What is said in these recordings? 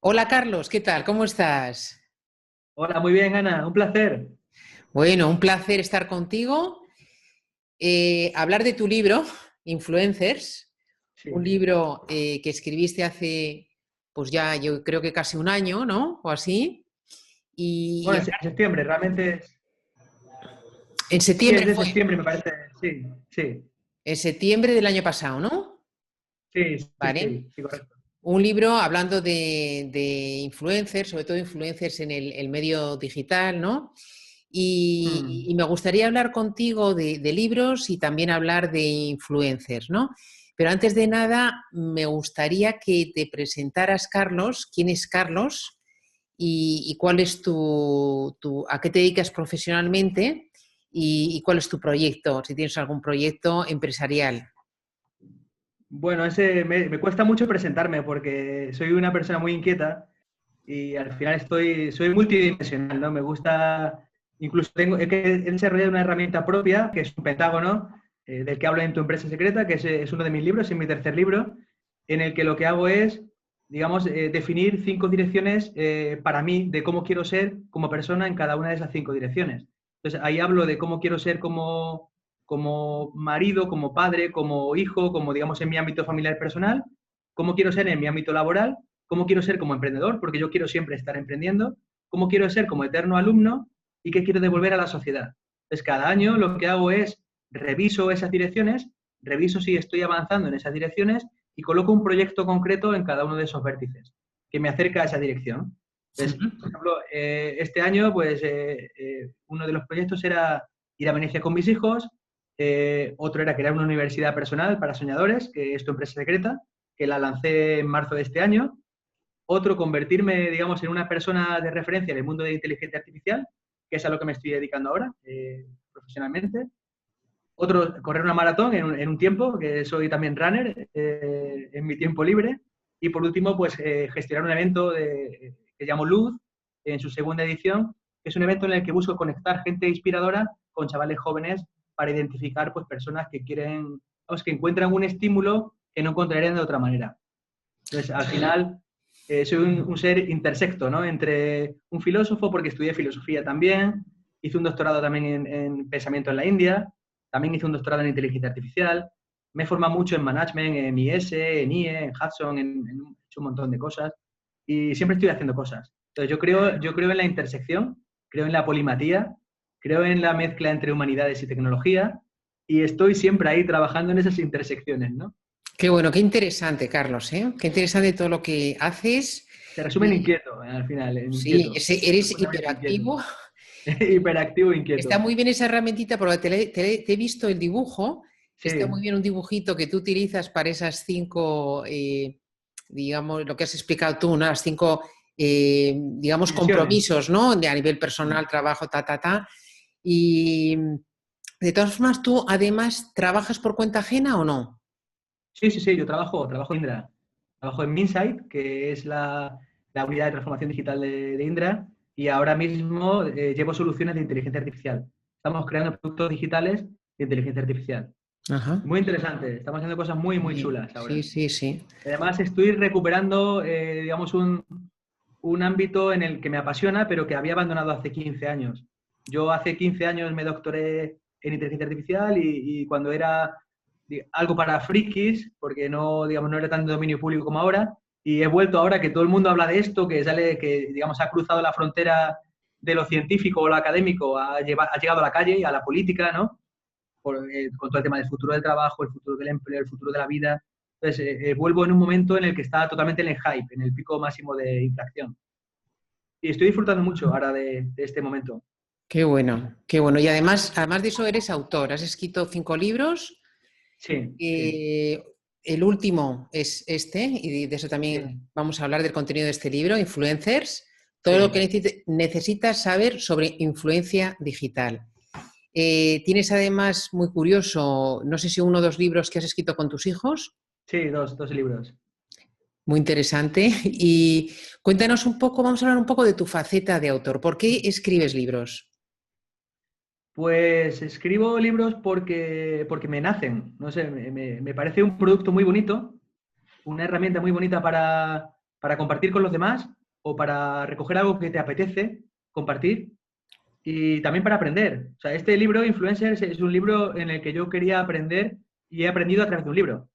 Hola Carlos, ¿qué tal? ¿Cómo estás? Hola, muy bien, Ana, un placer. Bueno, un placer estar contigo. Hablar de tu libro, Influencers, un Sí. libro que escribiste hace, pues ya yo creo que casi un año, ¿no? O así. Y Bueno, en septiembre, realmente en sí, es septiembre de fue, septiembre, me parece. Sí, sí, en septiembre del año pasado, ¿no? sí, sí, Vale. sí, sí, correcto. Un libro hablando de influencers, sobre todo influencers en el medio digital, ¿no? Y Mm. me gustaría hablar contigo de libros y también hablar de influencers, ¿no? Pero antes de nada, me gustaría que te presentaras, Carlos, quién es Carlos y cuál es a qué te dedicas profesionalmente y cuál es tu proyecto, si tienes algún proyecto empresarial. Bueno, me cuesta mucho presentarme porque soy una persona muy inquieta y al final soy multidimensional, ¿no? Me gusta, incluso he desarrollado una herramienta propia, que es un pentágono, del que hablo en Tu empresa secreta, que es uno de mis libros, es mi tercer libro, en el que lo que hago es, digamos, definir 5 direcciones para mí de cómo quiero ser como persona en cada una de esas 5 direcciones. Entonces, ahí hablo de cómo quiero ser como marido, como padre, como hijo, como, digamos, en mi ámbito familiar personal, cómo quiero ser en mi ámbito laboral, cómo quiero ser como emprendedor, porque yo quiero siempre estar emprendiendo, cómo quiero ser como eterno alumno y qué quiero devolver a la sociedad. Entonces, cada año lo que hago es reviso esas direcciones, reviso si estoy avanzando en esas direcciones y coloco un proyecto concreto en cada uno de esos vértices que me acerca a esa dirección. Entonces, por ejemplo, este año, pues uno de los proyectos era ir a Venecia con mis hijos, otro era crear una universidad personal para soñadores, que es Tu empresa secreta, que la lancé en marzo de este año. Otro, convertirme, digamos, en una persona de referencia en el mundo de la inteligencia artificial, que es a lo que me estoy dedicando ahora, profesionalmente. Otro, correr una maratón en un tiempo, que soy también runner, en mi tiempo libre. Y por último, pues gestionar un evento que llamo Luz, en su segunda edición, que es un evento en el que busco conectar gente inspiradora con chavales jóvenes para identificar pues, personas que quieren, vamos, que encuentran un estímulo que no encontrarían de otra manera. Entonces, al final, soy un ser intersecto, ¿no? Entre un filósofo, porque estudié filosofía también, hice un doctorado también en pensamiento en la India, también hice un doctorado en inteligencia artificial, me he formado mucho en management, en IS, en IE, en Hudson, he hecho un montón de cosas y siempre estoy haciendo cosas. Entonces, yo creo en la intersección, creo en la polimatía, creo en la mezcla entre humanidades y tecnología y estoy siempre ahí trabajando en esas intersecciones, ¿no? Qué bueno, qué interesante, Carlos, ¿eh? Qué interesante todo lo que haces. Se resume en Y inquieto, al final, en sí, inquieto. eres Profundamente inquieto. hiperactivo. Hiperactivo e Está inquieto. muy bien esa herramientita porque te he visto el dibujo. Está muy Sí, bien un dibujito que tú utilizas para esas cinco, digamos, lo que has explicado tú, ¿no? Las cinco, digamos, dimensiones. compromisos, ¿no? A nivel personal, trabajo, ta, ta, ta. Y de todas formas, tú además trabajas por cuenta ajena o no? Sí, sí, sí, yo trabajo en Indra. Trabajo en Minsight, que es la unidad de transformación digital de Indra, y ahora mismo llevo soluciones de inteligencia artificial. Estamos creando productos digitales de inteligencia artificial. Ajá. Muy interesante, estamos haciendo cosas muy, muy Sí, chulas sí, ahora. sí, sí. Además, estoy recuperando, digamos, un ámbito en el que me apasiona, pero que había abandonado hace 15 años. Yo hace 15 años me doctoré en inteligencia artificial y cuando era algo para frikis, porque no, digamos, no era tan de dominio público como ahora, y he vuelto ahora que todo el mundo habla de esto, que sale, que digamos ha cruzado la frontera de lo científico o lo académico, ha llegado a la calle y a la política, ¿no? Con todo el tema del futuro del trabajo, el futuro del empleo, el futuro de la vida. Entonces, vuelvo en un momento en el que está totalmente en el hype, en el pico máximo de inflación. Y estoy disfrutando mucho ahora de este momento. Qué bueno, qué bueno. Y además de eso, eres autor. Has escrito 5 libros. Sí, sí, Eh, el último es este, y de eso también sí, vamos a hablar del contenido de este libro, Influencers. Todo lo que sí. necesitas saber sobre influencia digital. Tienes además, muy curioso, no sé si uno o dos libros que has escrito con tus hijos, Sí, dos libros. muy interesante. Y cuéntanos un poco, vamos a hablar un poco de tu faceta de autor. ¿Por qué escribes libros? Pues escribo libros porque me nacen. No sé, me parece un producto muy bonito, una herramienta muy bonita para compartir con los demás o para recoger algo que te apetece compartir y también para aprender. O sea, este libro, Influencers, es un libro en el que yo quería aprender y he aprendido a través de un libro.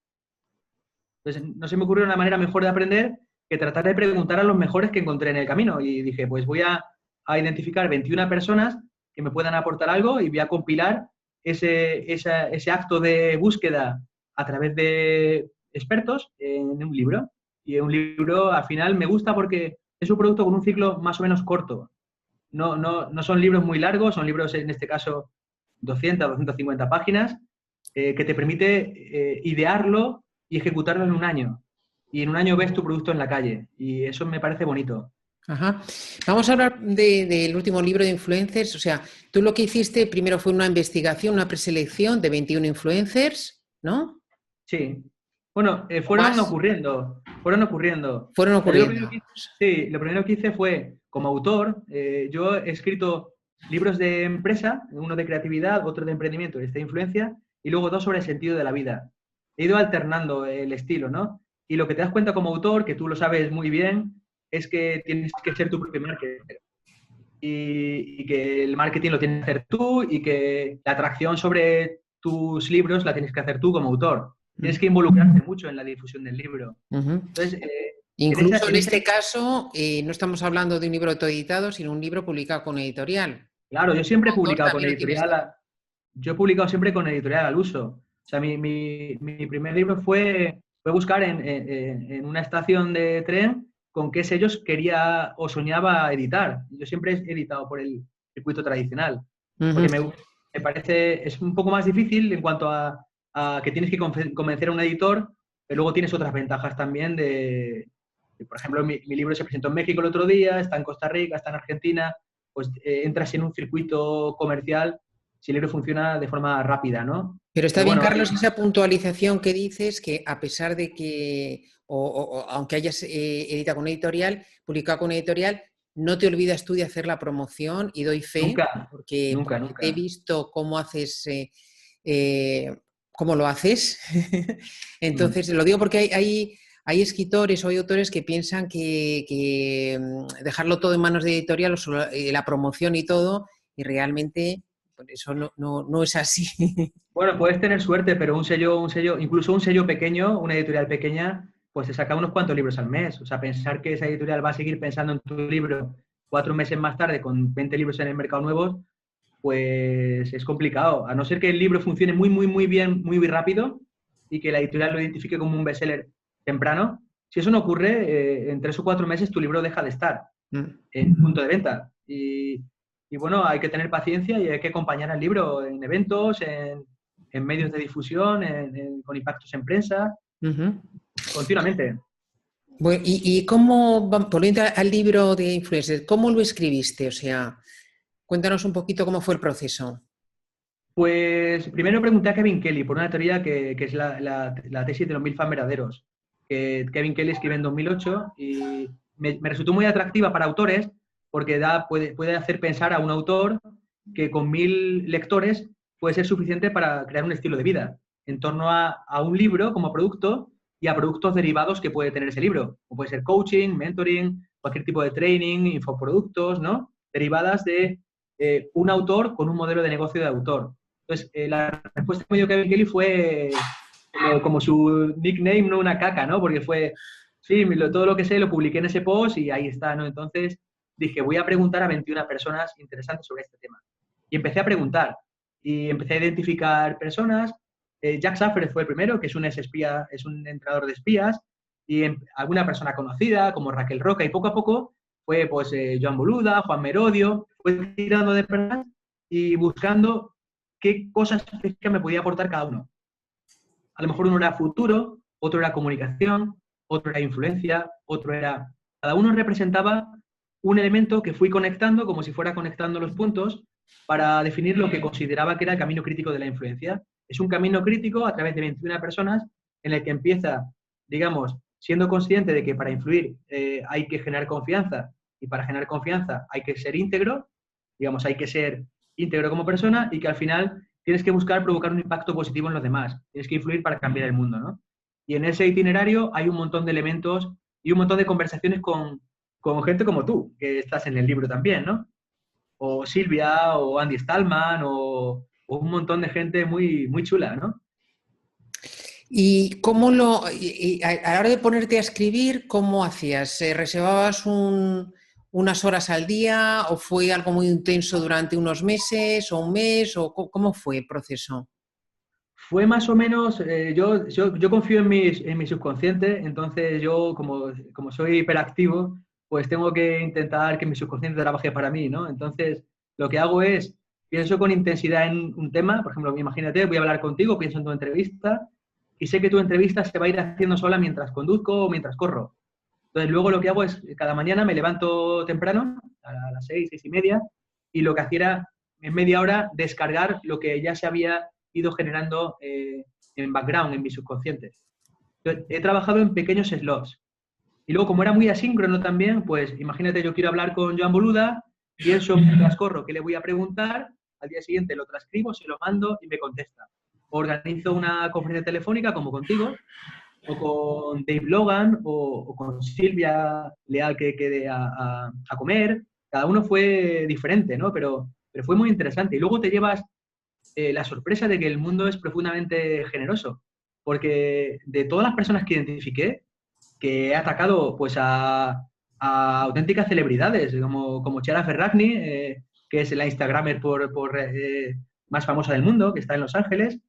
Entonces, no se me ocurrió una manera mejor de aprender que tratar de preguntar a los mejores que encontré en el camino. Y dije, pues voy a identificar 21 personas que me puedan aportar algo y voy a compilar ese acto de búsqueda a través de expertos en un libro. Y un libro, al final, me gusta porque es un producto con un ciclo más o menos corto. No son libros muy largos, son libros, en este caso, 200, 250 páginas, que te permite idearlo y ejecutarlo en un año. Y en un año ves tu producto en la calle. Y eso me parece bonito. Ajá. Vamos a hablar del último libro de influencers. O sea, tú lo que hiciste primero fue una investigación, una preselección de 21 influencers, ¿no? Sí. Bueno, fueron ocurriendo. Fueron ocurriendo. Lo primero que hice fue, como autor, yo he escrito libros de empresa, uno de creatividad, otro de emprendimiento, de influencia, y luego 2 sobre el sentido de la vida. He ido alternando el estilo, ¿no? Y lo que te das cuenta como autor, que tú lo sabes muy bien, es que tienes que ser tu propio marketer. Y que el marketing lo tienes que hacer tú y que la atracción sobre tus libros la tienes que hacer tú como autor. Tienes que involucrarte mucho en la difusión del libro. Entonces, incluso en este caso, no estamos hablando de un libro autoeditado, sino un libro publicado con editorial. Claro, yo siempre he publicado con editorial. Yo he publicado siempre con editorial al uso. O sea, mi primer libro fue buscar en una estación de tren con qué sellos quería o soñaba editar. Yo siempre he editado por el circuito tradicional. Porque me parece, es un poco más difícil en cuanto a que tienes que convencer a un editor, pero luego tienes otras ventajas también por ejemplo, mi libro se presentó en México el otro día, está en Costa Rica, está en Argentina, pues entras en un circuito comercial si el libro funciona de forma rápida, ¿no? Pero está bien, Carlos, esa puntualización que dices, que a pesar de que, aunque hayas editado con editorial, publicado con editorial, no te olvidas tú de hacer la promoción y doy fe, nunca. Porque he visto cómo haces, cómo lo haces. Entonces, lo digo porque hay escritores o hay autores que piensan que dejarlo todo en manos de editorial, la promoción y todo, y realmente eso no es así. Bueno, puedes tener suerte, pero un sello, incluso un sello pequeño, una editorial pequeña, pues te saca unos cuantos libros al mes. O sea, pensar que esa editorial va a seguir pensando en tu libro 4 meses más tarde con 20 libros en el mercado nuevos, pues es complicado. A no ser que el libro funcione muy, muy, muy bien, muy, muy rápido y que la editorial lo identifique como un bestseller temprano. Si eso no ocurre, en 3 o 4 meses tu libro deja de estar en punto de venta. Y bueno, hay que tener paciencia y hay que acompañar al libro en eventos, en medios de difusión, con impactos en prensa, continuamente. Bueno, y cómo, volviendo al libro de influencers, ¿cómo lo escribiste? O sea, cuéntanos un poquito cómo fue el proceso. Pues primero pregunté a Kevin Kelly por una teoría que es la tesis de los 1000 fans verdaderos, que Kevin Kelly escribe en 2008 y me resultó muy atractiva para autores porque puede hacer pensar a un autor que con 1000 lectores puede ser suficiente para crear un estilo de vida en torno a un libro como producto y a productos derivados que puede tener ese libro, como puede ser coaching, mentoring, cualquier tipo de training, infoproductos, ¿no? Derivadas de un autor con un modelo de negocio de autor. Entonces, la respuesta que me dio Kevin Kelly fue como su nickname, no una caca, ¿no? Porque fue, sí, todo lo que sé lo publiqué en ese post y ahí está, ¿no? Entonces dije, voy a preguntar a 21 personas interesantes sobre este tema. Y empecé a preguntar y empecé a identificar personas. Jack Saffer fue el primero, que es un espía, es un entrenador de espías, y alguna persona conocida como Raquel Roca, y poco a poco fue pues Joan Boluda, Juan Merodio, fue tirando de personas y buscando qué cosas específicas me podía aportar cada uno. A lo mejor uno era futuro, otro era comunicación, otro era influencia, otro era... Cada uno representaba un elemento que fui conectando como si fuera conectando los puntos para definir lo que consideraba que era el camino crítico de la influencia. Es un camino crítico a través de 21 personas en el que empieza, digamos, siendo consciente de que para influir hay que generar confianza y para generar confianza hay que ser íntegro, digamos, hay que ser íntegro como persona y que al final tienes que buscar provocar un impacto positivo en los demás. Tienes que influir para cambiar el mundo, ¿no? Y en ese itinerario hay un montón de elementos y un montón de conversaciones con gente como tú, que estás en el libro también, ¿no? O Silvia, o Andy Stallman, o un montón de gente muy, muy chula, ¿no? ¿Y a la hora de ponerte a escribir, cómo hacías? ¿Reservabas unas horas al día o fue algo muy intenso durante unos meses o un mes? ¿O cómo fue el proceso? Fue más o menos, yo confío en mi subconsciente, entonces yo como soy hiperactivo, pues tengo que intentar que mi subconsciente trabaje para mí, ¿no? Entonces lo que hago es, pienso con intensidad en un tema, por ejemplo, imagínate, voy a hablar contigo, pienso en tu entrevista y sé que tu entrevista se va a ir haciendo sola mientras conduzco o mientras corro. Entonces luego lo que hago es, cada mañana me levanto temprano, a las 6, 6:30, y lo que hacía era, en media hora, descargar lo que ya se había ido generando en background, en mi subconsciente. Entonces, he trabajado en pequeños slots. Y luego, como era muy asíncrono también, pues imagínate, yo quiero hablar con Joan Boluda, pienso mientras corro qué le voy a preguntar, al día siguiente lo transcribo, se lo mando y me contesta. Organizo una conferencia telefónica como contigo, o con Dave Logan, o con Silvia Leal que quede a comer. Cada uno fue diferente, ¿no? Pero fue muy interesante. Y luego te llevas la sorpresa de que el mundo es profundamente generoso, porque de todas las personas que identifiqué, que he atacado pues a auténticas celebridades, como Chiara Ferragni, que es la Instagramer más famosa del mundo, que está en Los Ángeles,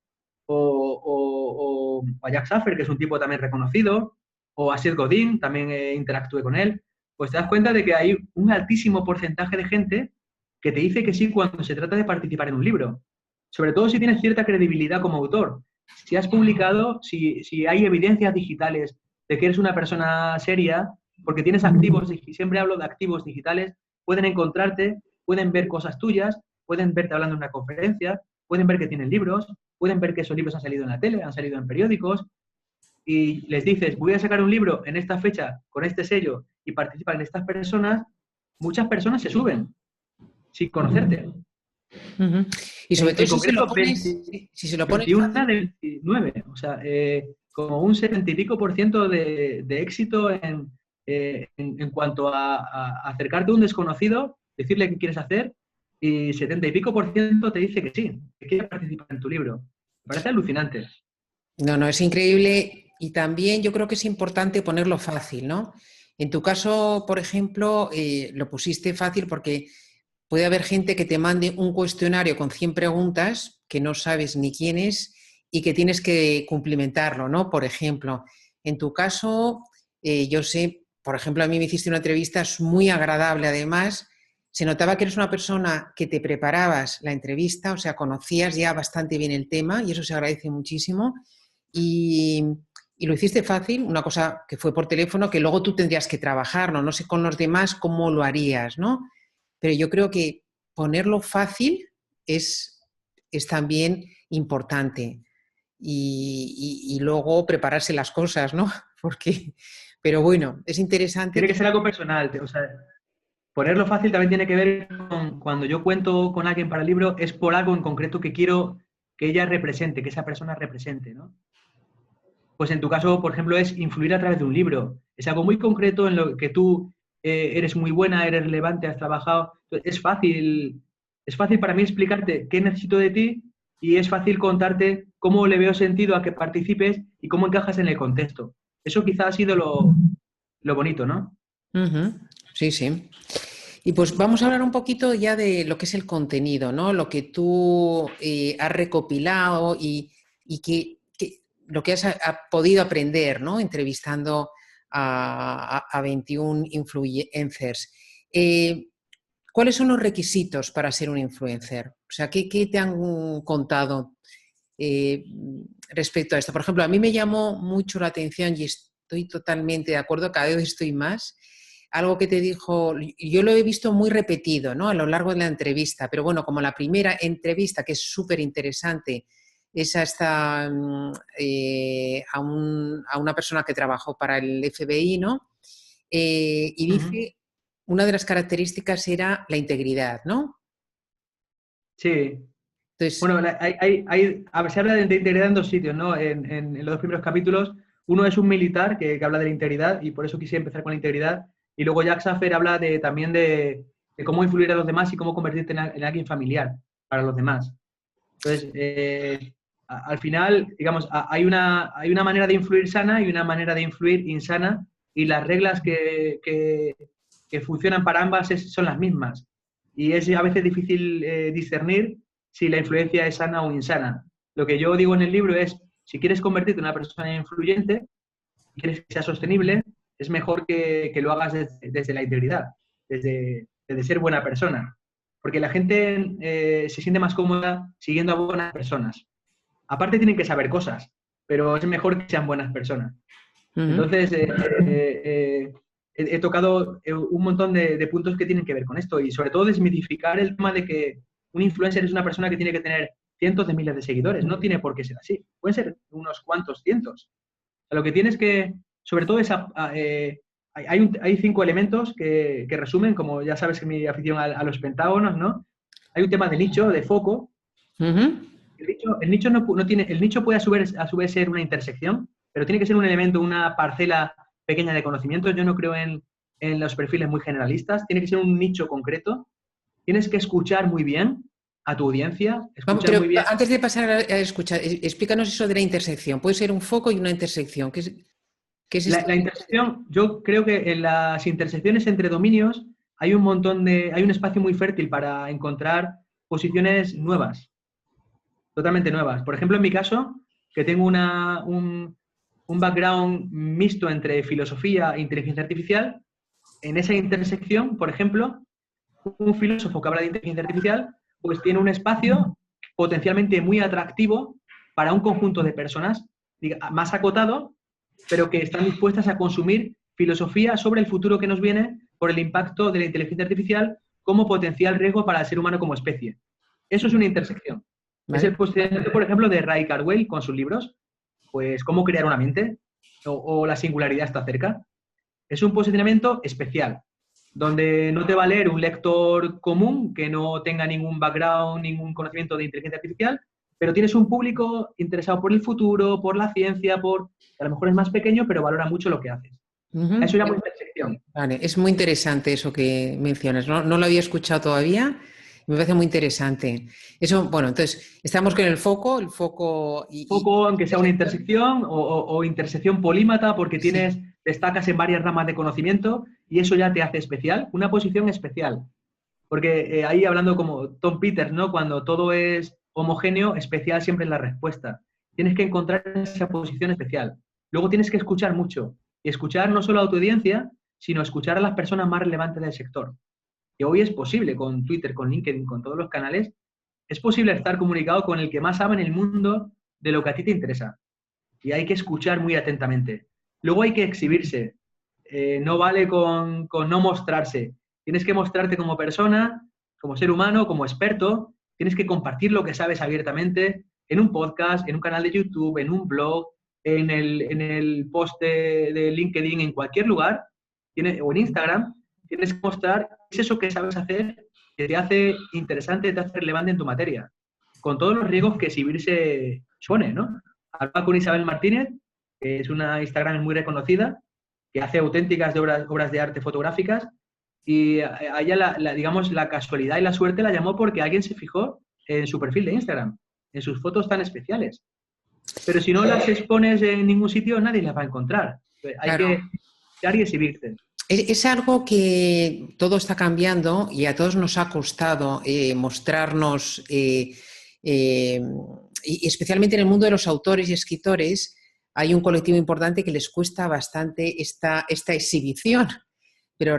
o a Jack Saffer, que es un tipo también reconocido, o a Seth Godin, también interactué con él, pues te das cuenta de que hay un altísimo porcentaje de gente que te dice que sí cuando se trata de participar en un libro. Sobre todo si tienes cierta credibilidad como autor. Si has publicado, si hay evidencias digitales de que eres una persona seria, porque tienes activos, y siempre hablo de activos digitales, pueden encontrarte, pueden ver cosas tuyas, pueden verte hablando en una conferencia, pueden ver que tienes libros, pueden ver que esos libros han salido en la tele, han salido en periódicos, y les dices, voy a sacar un libro en esta fecha, con este sello, y participan estas personas, muchas personas se suben sin conocerte. Ujú. Y sobre todo En si se lo concreto, pones, si se lo pones 21 fácil. de 29, o sea, como un 70 y pico por ciento de éxito en cuanto a acercarte a un desconocido, decirle qué quieres hacer, y 70 y pico por ciento te dice que sí, que quiere participar en tu libro. Me parece alucinante. No, no, es increíble y también yo creo que es importante ponerlo fácil, ¿no? En tu caso, por ejemplo, lo pusiste fácil porque puede haber gente que te mande un cuestionario con 100 preguntas que no sabes ni quién es y que tienes que cumplimentarlo, ¿no? Por ejemplo, en tu caso, yo sé, por ejemplo, a mí me hiciste una entrevista es muy agradable, además, se notaba que eres una persona que te preparabas la entrevista, o sea, conocías ya bastante bien el tema y eso se agradece muchísimo y, y lo hiciste fácil, una cosa que fue por teléfono que luego tú tendrías que trabajar, ¿no? No sé con los demás cómo lo harías, ¿no? Pero yo creo que ponerlo fácil es también importante y luego prepararse las cosas, ¿no? Porque, pero bueno, es interesante Tiene que que... ser algo personal, o sea, ponerlo fácil también tiene que ver con cuando yo cuento con alguien para el libro, es por algo en concreto que quiero que ella represente, que esa persona represente, ¿no? Pues en tu caso, por ejemplo, es influir a través de un libro. Es algo muy concreto en lo que tú eres muy buena, eres relevante, has trabajado. Es fácil para mí explicarte qué necesito de ti y es fácil contarte cómo le veo sentido a que participes y cómo encajas en el contexto. Eso quizás ha sido lo bonito, ¿no? Ujú, sí, sí. Y pues vamos a hablar un poquito ya de lo que es el contenido, ¿no? Lo que tú has recopilado y lo que has podido aprender, ¿no? Entrevistando a 21 influencers. Eh, ¿Cuáles son los requisitos para ser un influencer? O sea, ¿qué te han contado eh, respecto a esto? Por ejemplo, a mí me llamó mucho la atención y estoy totalmente de acuerdo, cada vez estoy más. Algo que te dijo, yo lo he visto muy repetido, ¿no? A lo largo de la entrevista, pero bueno, como la primera entrevista, que es súper interesante, es hasta a una persona que trabajó para el FBI, ¿no? Y Ujú. dice, una de las características era la integridad, ¿no? Sí. Entonces, Bueno, se habla de integridad en dos sitios, ¿no? En los dos primeros capítulos. Uno es un militar que habla de la integridad y por eso quise empezar con la integridad. Y luego Jack Saffer habla también de cómo influir a los demás y cómo convertirte en alguien familiar para los demás. Entonces, al final, digamos, hay una manera de influir sana y una manera de influir insana, y las reglas que funcionan para ambas son las mismas. Y es a veces difícil discernir si la influencia es sana o insana. Lo que yo digo en el libro es, si quieres convertirte en una persona influyente, quieres que sea sostenible, es mejor que lo hagas desde la integridad, desde ser buena persona. Porque la gente se siente más cómoda siguiendo a buenas personas. Aparte tienen que saber cosas, pero es mejor que sean buenas personas. Entonces, he tocado un montón de puntos que tienen que ver con esto, y sobre todo desmitificar el tema de que un influencer es una persona que tiene que tener cientos de miles de seguidores. No tiene por qué ser así. Pueden ser unos cuantos cientos. Lo que tienes que, sobre todo, es hay 5 elementos que resumen, como ya sabes que mi afición a los pentágonos, ¿no? Hay un tema de nicho, de foco. El nicho no tiene, el nicho puede a su vez ser una intersección, pero tiene que ser un elemento, una parcela pequeña de conocimiento. Yo no creo en los perfiles muy generalistas. Tiene que ser un nicho concreto. Tienes que escuchar muy bien a tu audiencia. Vamos, pero muy bien. Antes de pasar a escuchar, explícanos eso de la intersección. Puede ser un foco y una intersección. ¿Qué es esto? La intersección, yo creo que en las intersecciones entre dominios hay hay un espacio muy fértil para encontrar posiciones nuevas, totalmente nuevas. Por ejemplo, en mi caso, que tengo un background mixto entre filosofía e inteligencia artificial, en esa intersección, por ejemplo, un filósofo que habla de inteligencia artificial, pues tiene un espacio potencialmente muy atractivo para un conjunto de personas, más acotado, pero que están dispuestas a consumir filosofía sobre el futuro que nos viene por el impacto de la inteligencia artificial como potencial riesgo para el ser humano como especie. Eso es una intersección. ¿Vale? Es el posicionamiento, por ejemplo, de Ray Kurzweil con sus libros, pues Cómo crear una mente, o La singularidad está cerca. Es un posicionamiento especial, donde no te va a leer un lector común que no tenga ningún background, ningún conocimiento de inteligencia artificial, pero tienes un público interesado por el futuro, por la ciencia, a lo mejor es más pequeño, pero valora mucho lo que haces. Eso llamo intersección. Vale, es muy interesante eso que mencionas. No lo había escuchado todavía. Me parece muy interesante. Eso, bueno, entonces, estamos con el foco. Foco, aunque sea una intersección o intersección polímata, porque destacas en varias ramas de conocimiento y eso ya te hace especial. Una posición especial. Porque ahí hablando como Tom Peters, ¿no? Cuando todo es homogéneo, especial siempre es la respuesta. Tienes que encontrar esa posición especial. Luego tienes que escuchar mucho. Y escuchar no solo a tu audiencia, sino escuchar a las personas más relevantes del sector. Que hoy es posible con Twitter, con LinkedIn, con todos los canales, es posible estar comunicado con el que más sabe en el mundo de lo que a ti te interesa. Y hay que escuchar muy atentamente. Luego hay que exhibirse. No vale con no mostrarse. Tienes que mostrarte como persona, como ser humano, como experto. Tienes que compartir lo que sabes abiertamente en un podcast, en un canal de YouTube, en un blog, en el post de LinkedIn, en cualquier lugar, o en Instagram. Tienes que mostrar qué es eso que sabes hacer, que te hace interesante, te hace relevante en tu materia, con todos los riesgos que exhibirse supone, ¿no? Hablaba con Isabel Martínez, que es una Instagram muy reconocida, que hace auténticas obras de arte fotográficas, y a ella, digamos, la casualidad y la suerte la llamó porque alguien se fijó en su perfil de Instagram, en sus fotos tan especiales. Pero si no las expones en ningún sitio, nadie las va a encontrar. Hay que dar y exhibirte. Es algo que todo está cambiando y a todos nos ha costado mostrarnos, y especialmente en el mundo de los autores y escritores, hay un colectivo importante que les cuesta bastante esta exhibición. Pero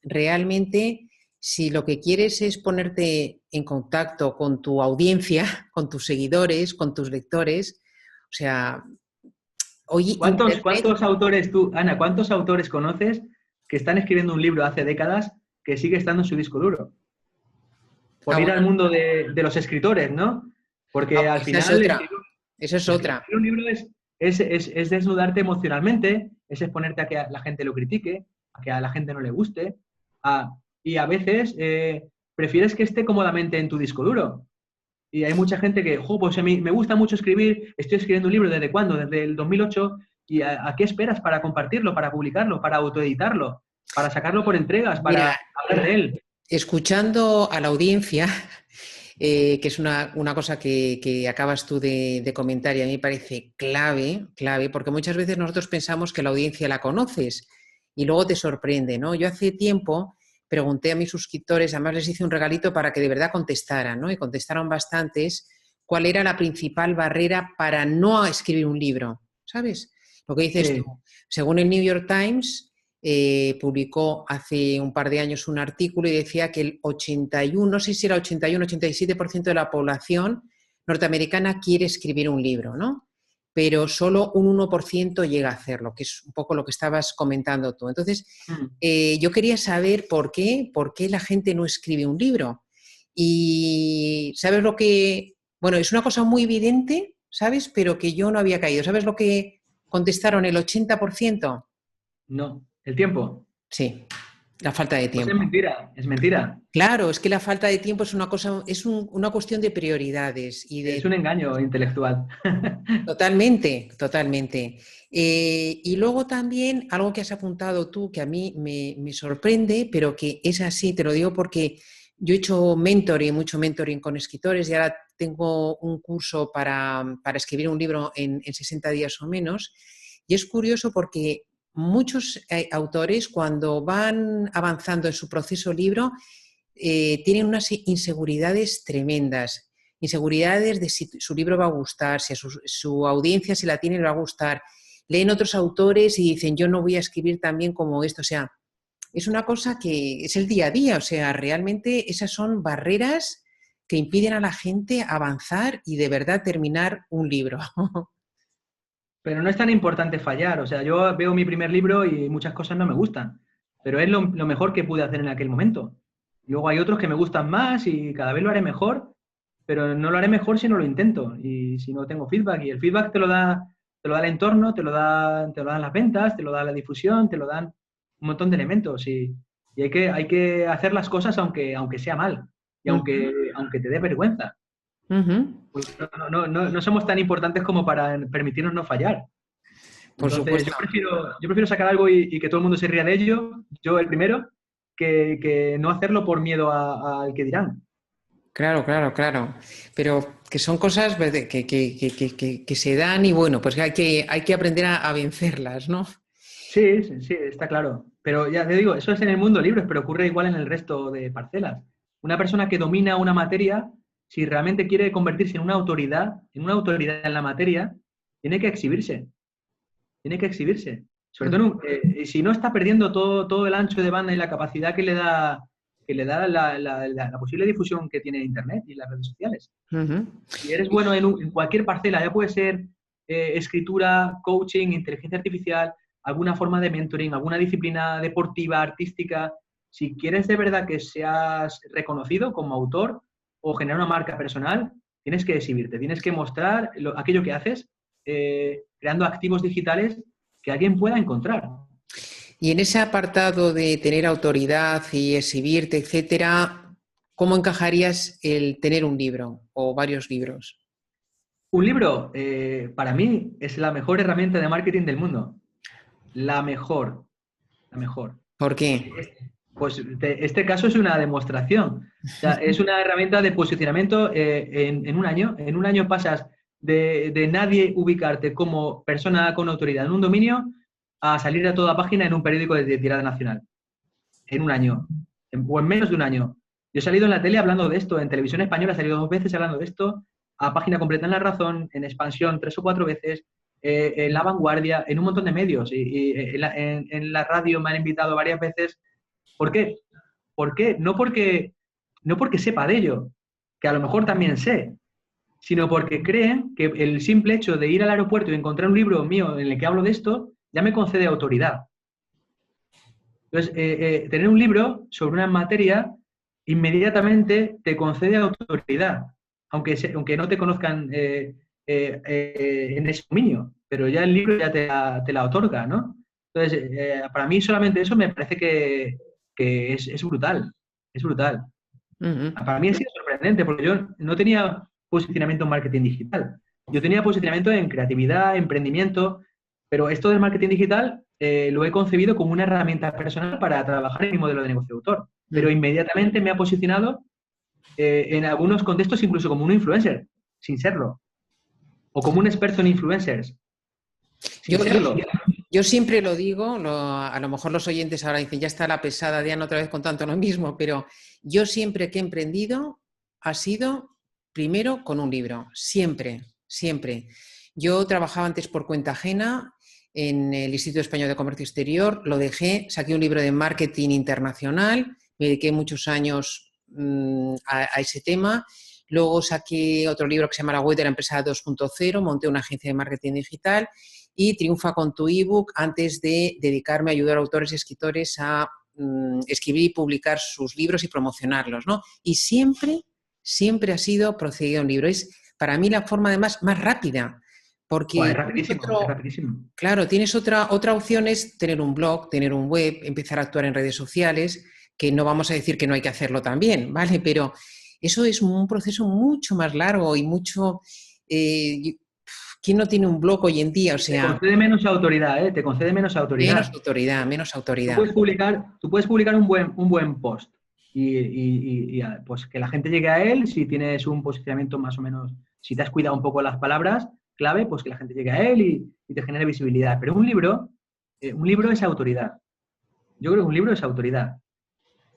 realmente, si lo que quieres es ponerte en contacto con tu audiencia, con tus seguidores, con tus lectores, o sea... Oye, ¿Cuántos autores Ana, cuántos autores conoces que están escribiendo un libro hace décadas que sigue estando en su disco duro? Por ir al mundo de los escritores, ¿no? Porque al final... Eso es otra. Escribir un libro es desnudarte emocionalmente, es exponerte a que la gente lo critique, a que a la gente no le guste, y a veces prefieres que esté cómodamente en tu disco duro. Y hay mucha gente que, jo, pues a mí me gusta mucho escribir, estoy escribiendo un libro, ¿desde cuándo? Desde el 2008, ¿y a qué esperas para compartirlo, para publicarlo, para autoeditarlo, para sacarlo por entregas, Mira, para hablar de él? escuchando a la audiencia, que es una cosa que acabas tú de comentar y a mí me parece clave, clave, porque muchas veces nosotros pensamos que la audiencia la conoces y luego te sorprende, ¿no? Yo hace tiempo pregunté a mis suscriptores, además les hice un regalito para que de verdad contestaran, ¿no? Y contestaron bastantes cuál era la principal barrera para no escribir un libro, ¿sabes? Lo que dices tú, Sí, según el New York Times, publicó hace un par de años un artículo y decía que el 81, no sé si era 81, 87% de la población norteamericana quiere escribir un libro, ¿no? Pero solo un 1% llega a hacerlo, que es un poco lo que estabas comentando tú. Entonces, mm, yo quería saber por qué la gente no escribe un libro. Y ¿sabes lo que? Bueno, es una cosa muy evidente, ¿sabes? Pero que yo no había caído. ¿Sabes lo que contestaron el 80%? no, el tiempo. Sí, la falta de Pues es tiempo. mentira, es mentira. Claro, es que la falta de tiempo es una cosa, una cuestión de prioridades y Es de un engaño intelectual. totalmente, totalmente. Y luego también algo que has apuntado tú que a mí me sorprende, pero que es así, te lo digo porque yo he hecho mentoring, mucho mentoring con escritores y ahora tengo un curso para escribir un libro en 60 días o menos. Y es curioso porque muchos autores cuando van avanzando en su proceso libro tienen unas inseguridades tremendas, inseguridades de si su libro va a gustar, si a su audiencia si la tiene le va a gustar. Leen otros autores y dicen yo no voy a escribir tan bien como esto, o sea, es una cosa que es el día a día, o sea, realmente esas son barreras que impiden a la gente avanzar y de verdad terminar un libro. Pero no es tan importante fallar. O sea, yo veo mi primer libro y muchas cosas no me gustan, pero es lo mejor que pude hacer en aquel momento. Luego hay otros que me gustan más y cada vez lo haré mejor, pero no lo haré mejor si no lo intento y si no tengo feedback. Y el feedback te lo da el entorno, te lo dan las ventas, te lo da la difusión, te lo dan un montón de elementos. Y hay que hacer las cosas aunque sea mal y Ujú, aunque te dé vergüenza. ujú, Porque no somos tan importantes como para permitirnos no fallar. por Entonces, supuesto. yo prefiero sacar algo y que todo el mundo se ría de ello, yo el primero, que no hacerlo por miedo al que dirán. Claro, claro, claro. Pero que son cosas pues, que se dan y bueno, pues hay que aprender a vencerlas, ¿no? Sí, sí, sí, está claro. Pero ya te digo, eso es en el mundo libre, pero ocurre igual en el resto de parcelas. Una persona que domina una materia, si realmente quiere convertirse en una autoridad en la materia, tiene que exhibirse, tiene que exhibirse. Sobre todo, si no está perdiendo todo el ancho de banda y la capacidad que le da la posible difusión que tiene Internet y las redes sociales. Ujú. Si eres bueno en cualquier parcela, ya puede ser escritura, coaching, inteligencia artificial, alguna forma de mentoring, alguna disciplina deportiva, artística. Si quieres de verdad que seas reconocido como autor o generar una marca personal, tienes que exhibirte, tienes que mostrar aquello que haces, creando activos digitales que alguien pueda encontrar. Y en ese apartado de tener autoridad y exhibirte, etcétera, ¿cómo encajarías el tener un libro o varios libros? Un libro, para mí, es la mejor herramienta de marketing del mundo. La mejor, la mejor. ¿Por qué? Porque pues este caso es una demostración. O sea, es una herramienta de posicionamiento en un año. En un año pasas de nadie ubicarte como persona con autoridad en un dominio a salir a toda página en un periódico de tirada nacional. En un año. O en menos de un año. Yo he salido en la tele hablando de esto. En televisión española he salido 2 veces hablando de esto. A página completa en La Razón, en Expansión 3 o 4 veces, en La Vanguardia, en un montón de medios. Y en la radio me han invitado varias veces. ¿Por qué? ¿Por qué? No porque sepa de ello, que a lo mejor también sé, sino porque creen que el simple hecho de ir al aeropuerto y encontrar un libro mío en el que hablo de esto ya me concede autoridad. Entonces, tener un libro sobre una materia inmediatamente te concede autoridad, aunque no te conozcan en ese dominio, pero ya el libro ya te la otorga, ¿no? Entonces, para mí solamente eso me parece que es brutal, es brutal. Ujú. Para mí ha sido sorprendente, porque yo no tenía posicionamiento en marketing digital. Yo tenía posicionamiento en creatividad, emprendimiento, pero esto del marketing digital lo he concebido como una herramienta personal para trabajar en mi modelo de negocio de autor. Pero inmediatamente me ha posicionado en algunos contextos incluso como un influencer, sin serlo. O como un experto en influencers, sin Yo, serlo. yo siempre lo digo, a lo mejor los oyentes ahora dicen, ya está la pesada Diana otra vez contando lo mismo, pero yo siempre que he emprendido ha sido primero con un libro, siempre, siempre. Yo trabajaba antes por cuenta ajena en el Instituto Español de Comercio Exterior, lo dejé, saqué un libro de marketing internacional, me dediqué muchos años a ese tema. Luego saqué otro libro que se llama La web de la empresa 2.0, monté una agencia de marketing digital y Triunfa con tu ebook antes de dedicarme a ayudar a autores y escritores a escribir y publicar sus libros y promocionarlos, ¿no? Y siempre, siempre ha sido procedido a un libro. Es para mí la forma además más rápida, porque Es rapidísimo, es rapidísimo. claro, tienes otra opción es tener un blog, tener un web, empezar a actuar en redes sociales, que no vamos a decir que no hay que hacerlo también, ¿vale? Pero eso es un proceso mucho más largo y mucho... ¿quién no tiene un blog hoy en día? O Te sea, concede menos autoridad, ¿eh? Te concede menos autoridad. menos Tú autoridad. puedes publicar un buen post pues que la gente llegue a él si tienes un posicionamiento más o menos, si te has cuidado un poco las palabras clave, pues que la gente llegue a él y te genere visibilidad. Pero un libro es autoridad. Yo creo que un libro es autoridad.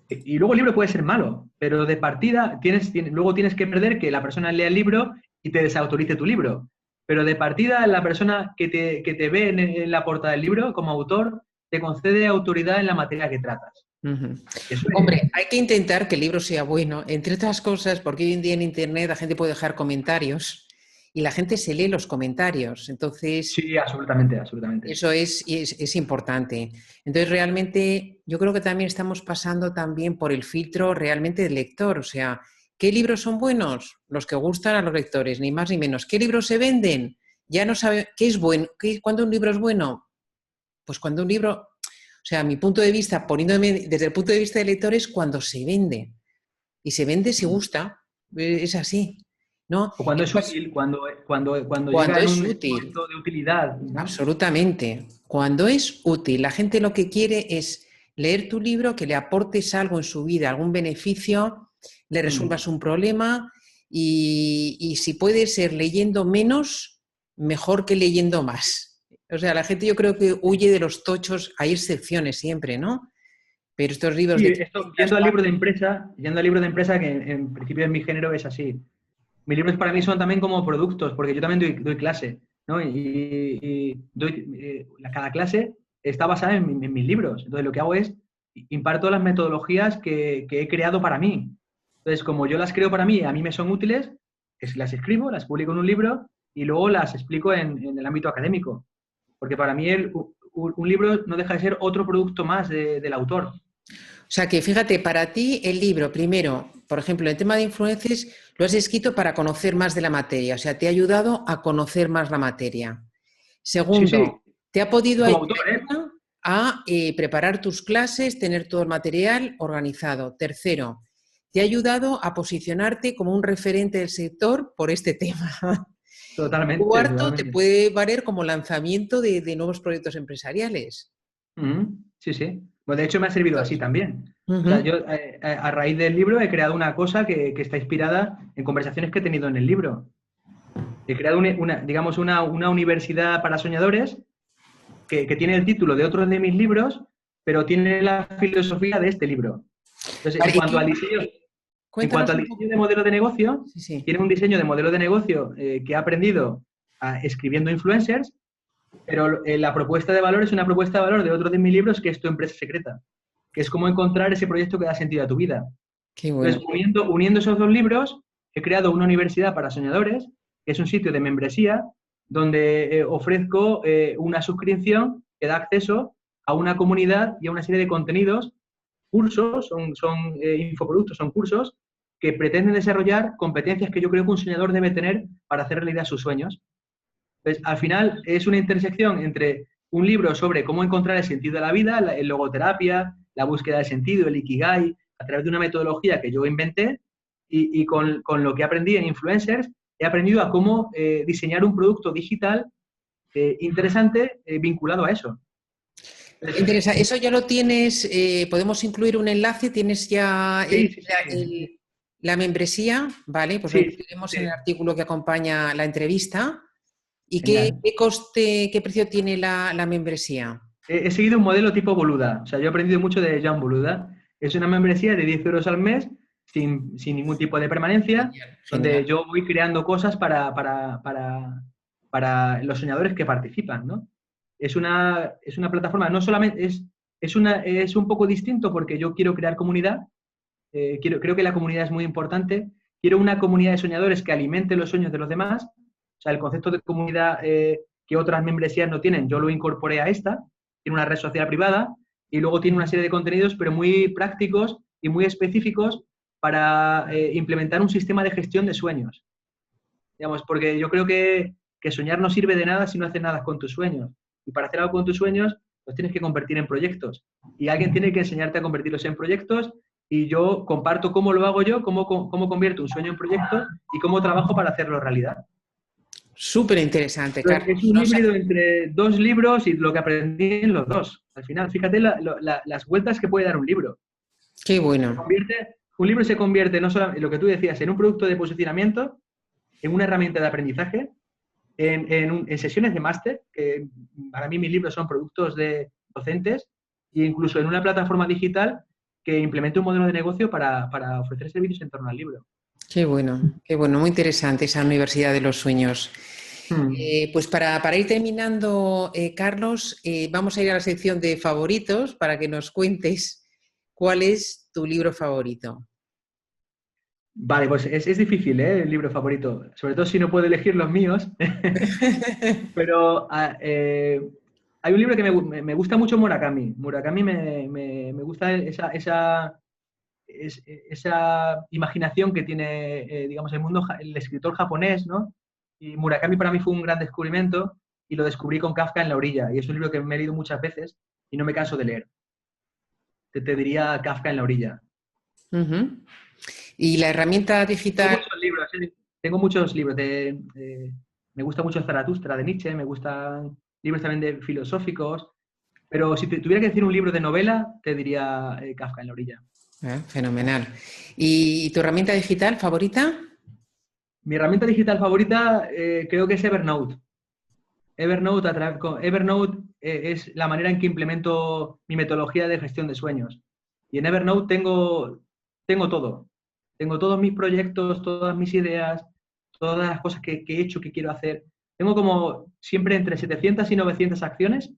Y luego el libro puede ser malo, pero de partida luego tienes que perder que la persona lea el libro y te desautorice tu libro. Pero de partida la persona que te ve en la portada del libro como autor te concede autoridad en la materia que tratas. Uh-huh. Eso Hombre, hay que intentar que el libro sea bueno, entre otras cosas, porque hoy en día en Internet la gente puede dejar comentarios y la gente se lee los comentarios. Entonces, sí, absolutamente, absolutamente. eso es importante. Entonces, realmente, yo creo que también estamos pasando también por el filtro realmente del lector. O sea, ¿qué libros son buenos? Los que gustan a los lectores, ni más ni menos. ¿Qué libros se venden? Ya no sabe qué es bueno. ¿Cuándo un libro es bueno? Pues cuando un libro, o sea, mi punto de vista, poniéndome desde el punto de vista del lector, es cuando se vende. Y se vende si gusta. Es así, ¿no? O cuando es útil, cuando llega Cuando en es un útil. momento de utilidad, ¿no? Absolutamente. Cuando es útil, la gente lo que quiere es leer tu libro, que le aportes algo en su vida, algún beneficio, le resuelvas un problema y si puede ser leyendo menos, mejor que leyendo más. O sea, la gente yo creo que huye de los tochos, hay excepciones siempre, ¿no? Pero estos libros Sí, de esto, 500 yendo al libro de empresa, que en principio en mi género es así. Mis libros para mí son también como productos, porque yo también doy clase, ¿no? Cada clase está basada en mis libros. Entonces, lo que hago es imparto las metodologías que he creado para mí. Entonces, como yo las creo para mí, a mí me son útiles, las escribo, las publico en un libro y luego las explico en el ámbito académico. Porque para mí un libro no deja de ser otro producto más del autor. O sea que fíjate, para ti el libro, primero, por ejemplo, el tema de influencers, lo has escrito para conocer más de la materia, o sea, te ha ayudado a conocer más la materia. Sí, sí, Segundo, te ha podido como autor, ¿eh? ayudar a preparar tus clases, tener todo el material organizado. Tercero, te ha ayudado a posicionarte como un referente del sector por este tema. Totalmente, Cuarto, te totalmente. puede valer como lanzamiento de nuevos proyectos empresariales. Sí, sí. Pues de hecho me ha servido así también. O sea, Uh-huh. yo a raíz del libro he creado una cosa que está inspirada en conversaciones que he tenido en el libro. He creado digamos, una universidad para soñadores que tiene el título de otros de mis libros, pero tiene la filosofía de este libro. Entonces, Vale, en cuanto al diseño, cuéntanos un poco. de modelo de negocio, Sí, sí. tiene un diseño de modelo de negocio que he aprendido escribiendo influencers, pero la propuesta de valor es una propuesta de valor de otro de mis libros que es Tu empresa secreta, que es cómo encontrar ese proyecto que da sentido a tu vida. Qué bueno. Entonces, uniendo esos dos libros, he creado una universidad para soñadores, que es un sitio de membresía, donde ofrezco una suscripción que da acceso a una comunidad y a una serie de contenidos, cursos, son infoproductos, son cursos que pretenden desarrollar competencias que yo creo que un soñador debe tener para hacer realidad sus sueños. Entonces, al final es una intersección entre un libro sobre cómo encontrar el sentido de la vida, el logoterapia, la búsqueda de sentido, el ikigai, a través de una metodología que yo inventé y con lo que aprendí en influencers he aprendido a cómo diseñar un producto digital interesante vinculado a eso. Interesante. Eso ya lo tienes, podemos incluir un enlace, tienes ya Sí, sí, sí. la membresía, ¿vale? Pues lo Sí, incluiremos en sí. el artículo que acompaña la entrevista. ¿Y qué Genial. coste, qué precio tiene la membresía? He seguido un modelo tipo Boluda. O sea, yo he aprendido mucho de Jan Boluda. Es una membresía de 10 euros al mes, sin ningún tipo de permanencia, Genial, donde genial. yo voy creando cosas para los soñadores que participan, ¿no? Es una plataforma, no solamente es un poco distinto porque yo quiero crear comunidad, creo que la comunidad es muy importante, quiero una comunidad de soñadores que alimente los sueños de los demás, o sea, el concepto de comunidad que otras membresías no tienen, yo lo incorporé a esta, tiene una red social privada y luego tiene una serie de contenidos, pero muy prácticos y muy específicos para implementar un sistema de gestión de sueños. Digamos, porque yo creo que soñar no sirve de nada si no haces nada con tus sueños. Y para hacer algo con tus sueños, los tienes que convertir en proyectos. Y alguien tiene que enseñarte a convertirlos en proyectos y yo comparto cómo lo hago yo, cómo convierto un sueño en proyecto y cómo trabajo para hacerlo realidad. Súper interesante, Entonces, Carlos. es un híbrido entre dos libros y lo que aprendí en los dos. Al final, fíjate las vueltas que puede dar un libro. Qué bueno. Un libro se convierte, no solo en lo que tú decías, en un producto de posicionamiento, en una herramienta de aprendizaje, en sesiones de máster, que para mí mis libros son productos de docentes, e incluso en una plataforma digital que implemente un modelo de negocio para ofrecer servicios en torno al libro. Qué bueno, muy interesante esa Universidad de los Sueños. Pues para ir terminando, Carlos, vamos a ir a la sección de favoritos para que nos cuentes cuál es tu libro favorito. Vale, pues es difícil, ¿eh? El libro favorito, sobre todo si no puedo elegir los míos. Pero hay un libro que me gusta mucho, Murakami. Murakami me gusta esa imaginación que tiene, digamos, el escritor japonés, ¿no? Y Murakami para mí fue un gran descubrimiento y lo descubrí con Kafka en la orilla. Y es un libro que me he leído muchas veces y no me canso de leer. Te diría Kafka en la orilla. Uh-huh. Y la herramienta digital. Tengo muchos libros. Me gusta mucho Zaratustra de Nietzsche, me gustan libros también de filosóficos, pero si tuviera que decir un libro de novela, te diría Kafka en la orilla. Fenomenal. ¿Y tu herramienta digital favorita? Mi herramienta digital favorita creo que es Evernote. Evernote es la manera en que implemento mi metodología de gestión de sueños. Y en Evernote tengo todo. Tengo todos mis proyectos, todas mis ideas, todas las cosas que he hecho, que quiero hacer. Tengo como siempre entre 700 y 900 acciones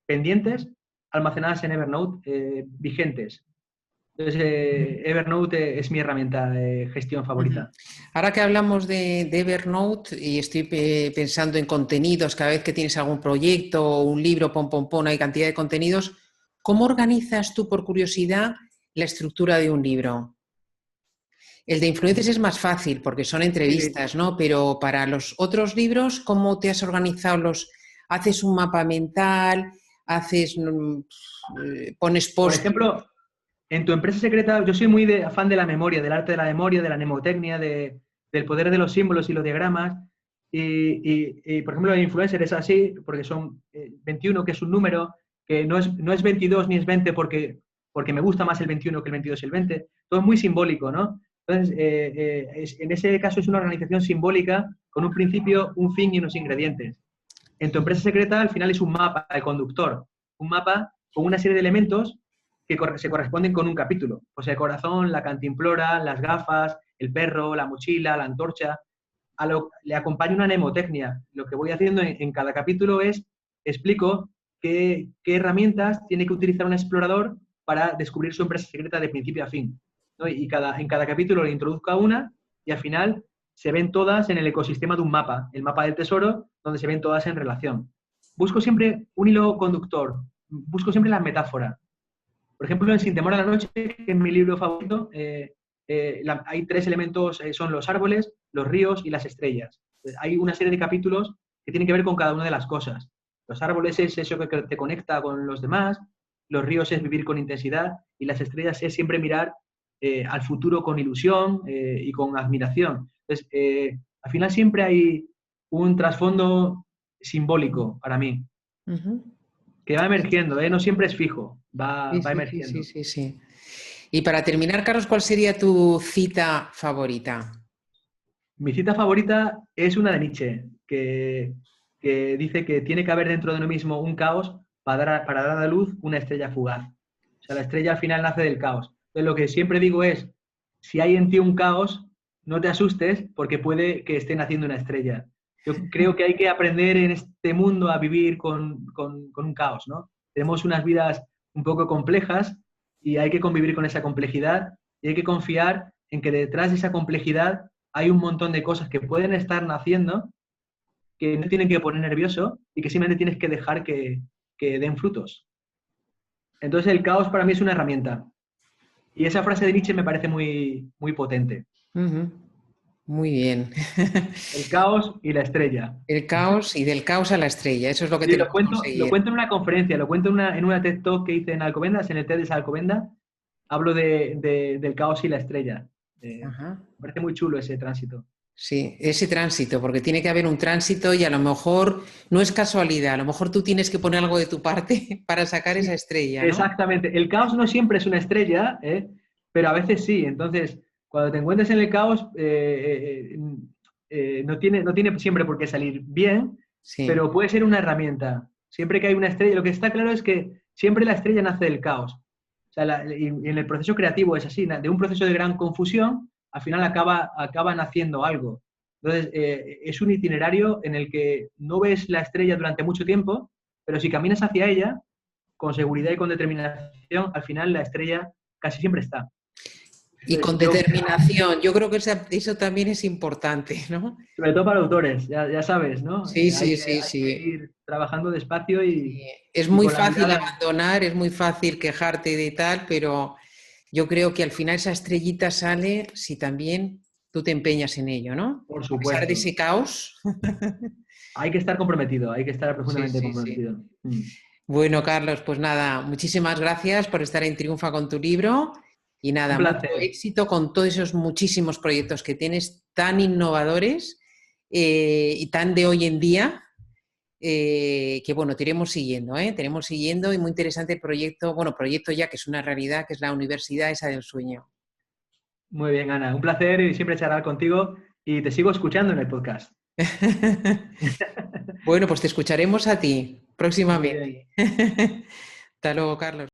pendientes almacenadas en Evernote, vigentes. Entonces, Evernote es mi herramienta de gestión favorita. Ahora que hablamos de Evernote y estoy pensando en contenidos, cada vez que tienes algún proyecto o un libro, hay cantidad de contenidos, ¿cómo organizas tú, por curiosidad, la estructura de un libro? El de influencers es más fácil porque son entrevistas, ¿no? Pero para los otros libros, ¿cómo te has organizado ¿Haces un mapa mental? ¿Pones post? Por ejemplo, en tu empresa secreta, yo soy muy fan de la memoria, del arte de la memoria, de la mnemotecnia, del poder de los símbolos y los diagramas. Y por ejemplo, el influencer es así, porque son 21, que es un número, que no es 22 ni es 20 porque me gusta más el 21 que el 22 y el 20. Todo es muy simbólico, ¿no? Entonces, en ese caso es una organización simbólica con un principio, un fin y unos ingredientes. En tu empresa secreta, al final es un mapa de conductor, un mapa con una serie de elementos que se corresponden con un capítulo. Pues el corazón, la cantimplora, las gafas, el perro, la mochila, la antorcha. Le acompaña una mnemotecnia. Lo que voy haciendo en cada capítulo explico qué herramientas tiene que utilizar un explorador para descubrir su empresa secreta de principio a fin, ¿no? Y en cada capítulo le introduzco una y al final se ven todas en el ecosistema de un mapa, el mapa del tesoro, donde se ven todas en relación. Busco siempre un hilo conductor, busco siempre la metáfora. Por ejemplo, en Sin temor a la noche, que es mi libro favorito, hay 3 elementos, son los árboles, los ríos y las estrellas. Hay una serie de capítulos que tienen que ver con cada una de las cosas. Los árboles es eso que te conecta con los demás, los ríos es vivir con intensidad y las estrellas es siempre mirar al futuro con ilusión y con admiración. Entonces, Al final siempre hay un trasfondo simbólico para mí, que va emergiendo, ¿eh? No siempre es fijo, va Sí, sí, sí, emergiendo. sí, sí, sí. Y para terminar, Carlos, ¿cuál sería tu cita favorita? Mi cita favorita es una de Nietzsche, que dice que tiene que haber dentro de uno mismo un caos para dar a luz una estrella fugaz. O sea, la estrella al final nace del caos. Entonces, lo que siempre digo es, si hay en ti un caos, no te asustes porque puede que esté naciendo una estrella. Yo creo que hay que aprender en este mundo a vivir con un caos, ¿no? Tenemos unas vidas un poco complejas y hay que convivir con esa complejidad y hay que confiar en que detrás de esa complejidad hay un montón de cosas que pueden estar naciendo que no tienen que poner nervioso y que simplemente tienes que dejar que den frutos. Entonces el caos para mí es una herramienta. Y esa frase de Nietzsche me parece muy, muy potente. Ujú. Muy bien. El caos y la estrella. El caos y del caos a la estrella, eso es lo que Y tenemos que lo conseguir. cuento en una conferencia, lo cuento en una TED Talk que hice en Alcobendas, en el TED de Alcobendas. Hablo del caos y la estrella. Ajá. Me parece muy chulo ese tránsito. Sí, ese tránsito, porque tiene que haber un tránsito y a lo mejor no es casualidad, a lo mejor tú tienes que poner algo de tu parte para sacar esa Sí, estrella, ¿no? exactamente. El caos no siempre es una estrella, ¿eh? Pero a veces sí. Entonces, cuando te encuentres en el caos, no tiene siempre por qué salir bien, Sí. pero puede ser una herramienta. Siempre que hay una estrella, lo que está claro es que siempre la estrella nace del caos. O sea, y en el proceso creativo es así, de un proceso de gran confusión, al final acaba naciendo algo. Entonces, es un itinerario en el que no ves la estrella durante mucho tiempo, pero si caminas hacia ella, con seguridad y con determinación, al final la estrella casi siempre está. Y con Yo, determinación, yo creo que eso también es importante, ¿no? sobre todo para autores, ya sabes, ¿no? Sí, sí, sí, Hay que sí. ir trabajando despacio Sí. Es y muy con la fácil mirada, abandonar, es muy fácil quejarte de tal, pero yo creo que al final esa estrellita sale si también tú te empeñas en ello, ¿no? por A pesar de supuesto. ese caos. Hay que estar comprometido, hay que estar Sí, profundamente sí, sí. comprometido. Mm. Bueno, Carlos, pues nada, muchísimas gracias por estar en Triunfa con tu libro y Un nada, mucho placer. éxito con todos esos muchísimos proyectos que tienes tan innovadores y tan de hoy en día. Que bueno, te iremos siguiendo, ¿eh? Te iremos siguiendo y muy interesante el proyecto, bueno, proyecto ya que es una realidad, que es la universidad esa del sueño. Muy bien, Ana. Un placer y siempre charlar contigo y te sigo escuchando en el podcast. Bueno, pues te escucharemos a ti Muy bien. próximamente. Hasta luego, Carlos.